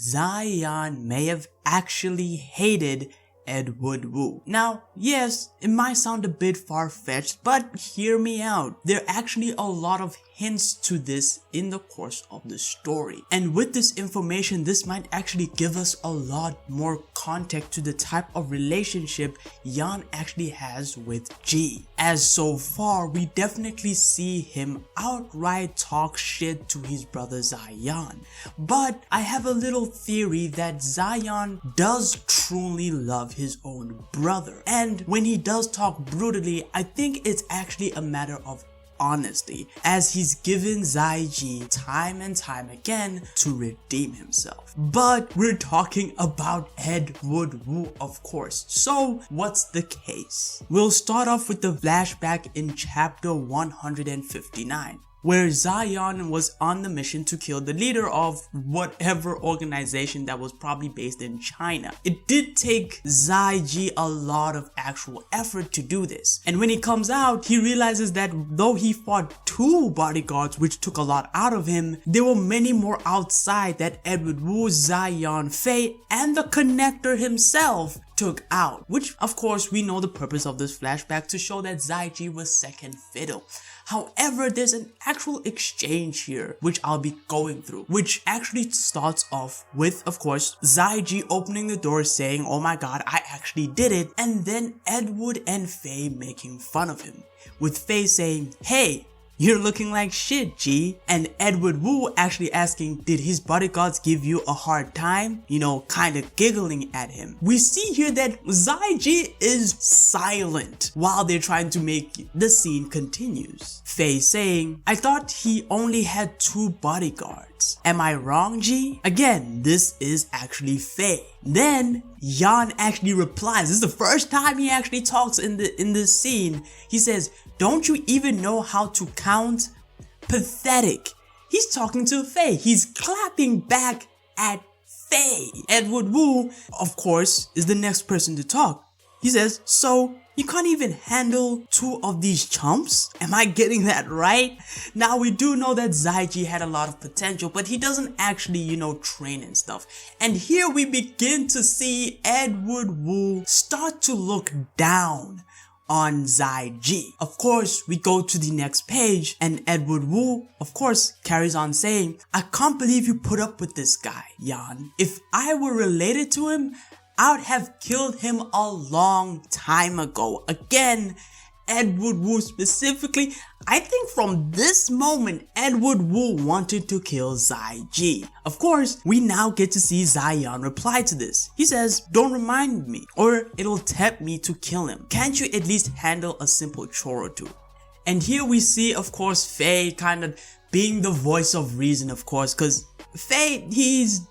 Zion may have actually hated Edward Wu. Now, yes, it might sound a bit far-fetched, but hear me out. There are actually a lot of hints to this in the course of the story. And with this information, this might actually give us a lot more context to the type of relationship Yan actually has with Ji. As so far, we definitely see him outright talk shit to his brother Zion. But I have a little theory that Zion does truly love his own brother. And when he does talk brutally, I think it's actually a matter of honesty, as he's given Zaiji time and time again to redeem himself. But we're talking about Edward Wu, of course. So what's the case? We'll start off with the flashback in chapter 159. Where Zion was on the mission to kill the leader of whatever organization that was probably based in China. It did take Zaiji a lot of actual effort to do this. And when he comes out, he realizes that though he fought 2 bodyguards, which took a lot out of him, there were many more outside that Edward Wu, Zion, Fei, and the connector himself took out. Which, of course, we know the purpose of this flashback to show that Zaiji was second fiddle. However, there's an actual exchange here, which I'll be going through, which actually starts off with, of course, Zaiji opening the door saying, "Oh my god, I actually did it," and then Edward and Fei making fun of him, with Fei saying, "Hey, you're looking like shit, G," and Edward Wu actually asking, did his bodyguards give you a hard time? You know, kind of giggling at him. We see here that Zaiji is silent while they're trying to make the scene continues. Fei saying, "I thought he only had 2 bodyguards. Am I wrong, G?" Again, this is actually Fei. Then Yan actually replies. This is the first time he actually talks in this scene. He says, "Don't you even know how to count? Pathetic." He's talking to Fei. He's clapping back at Fei. Edward Wu, of course, is the next person to talk. He says, "So you can't even handle 2 of these chumps? Am I getting that right?" Now, we do know that Zaiji had a lot of potential, but he doesn't actually, train and stuff. And here we begin to see Edward Wu start to look down on Zaiji. Of course, we go to the next page and Edward Wu, of course, carries on saying, "I can't believe you put up with this guy, Yan. If I were related to him, I would have killed him a long time ago." Again, Edward Wu specifically, I think from this moment, Edward Wu wanted to kill Zaiji. Of course, we now get to see Zion reply to this. He says, "Don't remind me, or it'll tempt me to kill him. Can't you at least handle a simple chore or 2? And here we see, of course, Fei kind of being the voice of reason, of course, because Fei, he's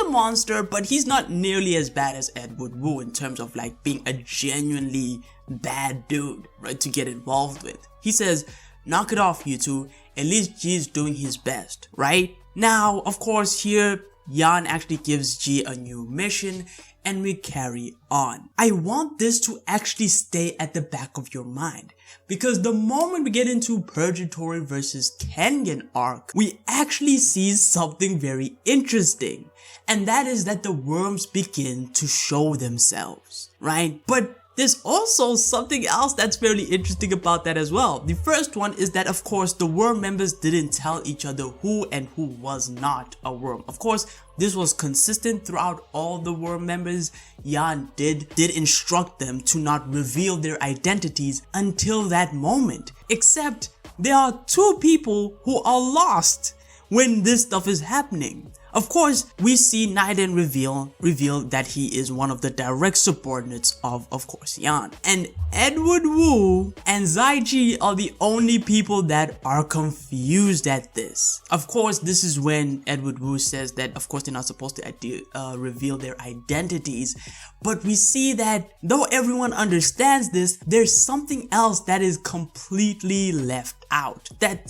a monster, but he's not nearly as bad as Edward Wu in terms of like being a genuinely bad dude, right, to get involved with. He says, "Knock it off, you 2. At least G's doing his best, right?" Now, of course, here, Yan actually gives G a new mission, and we carry on. I want this to actually stay at the back of your mind, because the moment we get into Purgatory versus Kengan arc, we actually see something very interesting. And that is that the worms begin to show themselves, right? But there's also something else that's very interesting about that as well. The first one is that, of course, the worm members didn't tell each other who and who was not a worm. Of course, this was consistent throughout all the worm members. Yan did instruct them to not reveal their identities until that moment. Except there are 2 people who are lost when this stuff is happening. Of course, we see Naiden reveal that he is one of the direct subordinates of course, Yan. And Edward Wu and Zaiji are the only people that are confused at this. Of course, this is when Edward Wu says that, of course, they're not supposed to reveal their identities. But we see that though everyone understands this, there's something else that is completely left out. That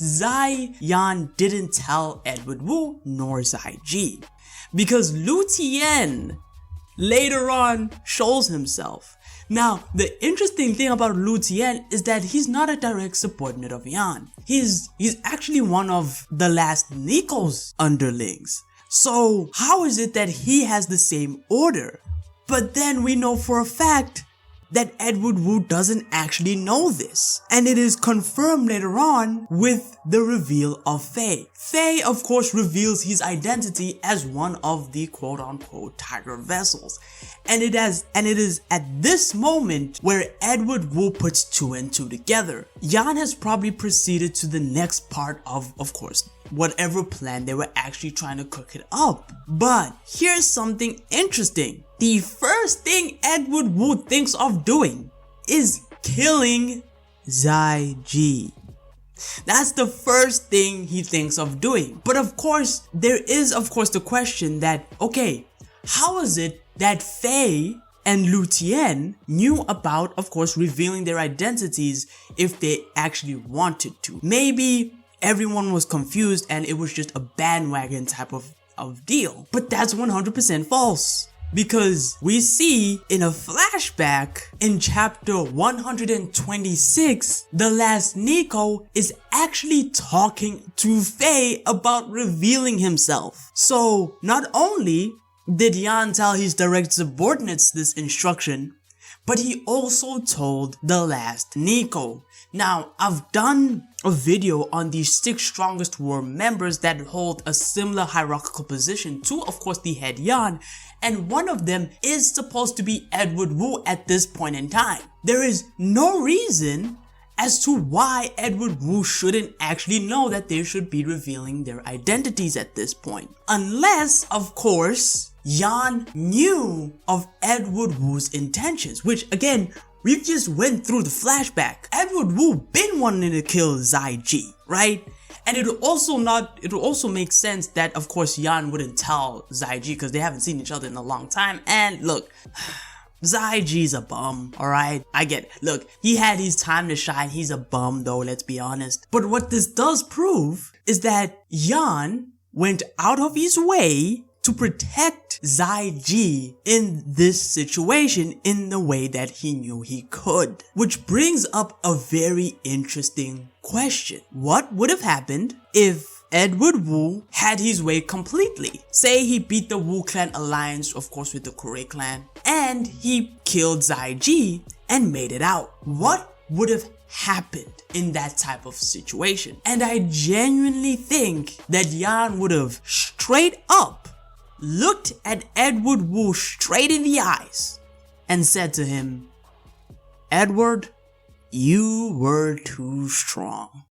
Yan didn't tell Edward Wu nor Zaiji. Because Lu Tian later on shows himself. Now, the interesting thing about Lu Tian is that he's not a direct subordinate of Yan. He's actually one of the last Nico's underlings. So how is it that he has the same order? But then we know for a fact that Edward Wu doesn't actually know this. And it is confirmed later on with the reveal of Faye. Faye, of course, reveals his identity as one of the quote-unquote Tiger vessels. And it is at this moment where Edward Wu puts 2 and 2 together. Yan has probably proceeded to the next part of course, whatever plan they were actually trying to cook it up. But here's something interesting. The first thing Edward Wu thinks of doing is killing Zaiji. That's the first thing he thinks of doing. But of course, there is of course the question that, okay, how is it that Faye and Lu Tien knew about, of course, revealing their identities if they actually wanted to? Maybe everyone was confused and it was just a bandwagon type of deal. But that's 100% false. Because we see in a flashback in chapter 126, the last Nico is actually talking to Faye about revealing himself. So not only did Yan tell his direct subordinates this instruction, but he also told the last Nico. Now, I've done a video on the 6 strongest war members that hold a similar hierarchical position to, of course, the head Yan, and one of them is supposed to be Edward Wu at this point in time. There is no reason as to why Edward Wu shouldn't actually know that they should be revealing their identities at this point. Unless, of course, Yan knew of Edward Wu's intentions, which again, we just went through the flashback. Edward Wu been wanting to kill Zaiji, right? And it would also make sense that, of course, Yan wouldn't tell Zaiji because they haven't seen each other in a long time. And look, Zaiji's a bum, alright? I get it. Look, he had his time to shine. He's a bum though, let's be honest. But what this does prove is that Yan went out of his way to protect Zaiji in this situation in the way that he knew he could. Which brings up a very interesting question. What would have happened if Edward Wu had his way completely? Say he beat the Wu clan alliance, of course with the Kure clan, and he killed Zaiji and made it out. What would have happened in that type of situation? And I genuinely think that Yan would have straight up looked at Edward Wu straight in the eyes and said to him, "Edward, you were too strong."